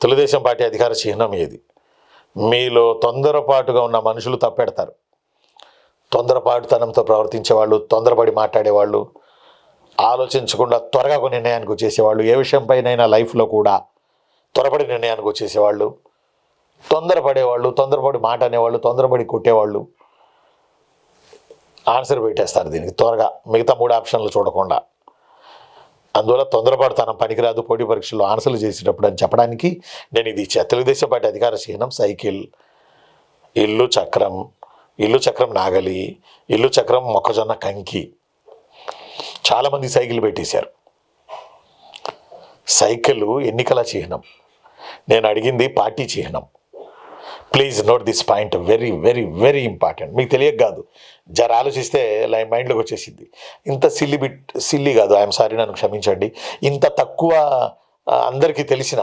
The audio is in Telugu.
తెలుగుదేశం పార్టీ అధికార చిహ్నం ఏది? మీలో తొందరపాటుగా ఉన్న మనుషులు తప్పెడతారు. తొందరపాటుతనంతో ప్రవర్తించేవాళ్ళు, తొందరపడి మాట్లాడేవాళ్ళు, ఆలోచించకుండా త్వరగా ఒక నిర్ణయానికి వచ్చేసేవాళ్ళు, ఏ విషయంపైనైనా లైఫ్లో కూడా త్వరపడి నిర్ణయానికి వచ్చేసేవాళ్ళు, తొందరపడేవాళ్ళు, తొందరపడి మాట అనేవాళ్ళు, తొందరపడి కొట్టేవాళ్ళు ఆన్సర్ పెట్టేస్తారు దీనికి త్వరగా, మిగతా 3 ఆప్షన్లు చూడకుండా. అందువల్ల తొందరపాటుతనం పనికిరాదు పోటీ పరీక్షల్లో ఆన్సర్లు చేసేటప్పుడు అని చెప్పడానికి నేను ఇది ఇచ్చా. తెలుగుదేశం పార్టీ అధికార చిహ్నం సైకిల్, ఇల్లు చక్రం నాగలి, ఇల్లు చక్రం మొక్కజొన్న కంకి. చాలామంది సైకిల్ పెట్టేశారు. సైకిల్ ఎన్నికల చిహ్నం, నేను అడిగింది పార్టీ చిహ్నం. Please note this point, very very very important. మీకు తెలియక కాదు, జర ఆలోచిస్తే మైండ్లోకి వచ్చేసింది. ఇంత సిల్లీ కాదు, ఐఎమ్ సారీ, నన్ను క్షమించండి. ఇంత తక్కువ అందరికీ తెలిసిన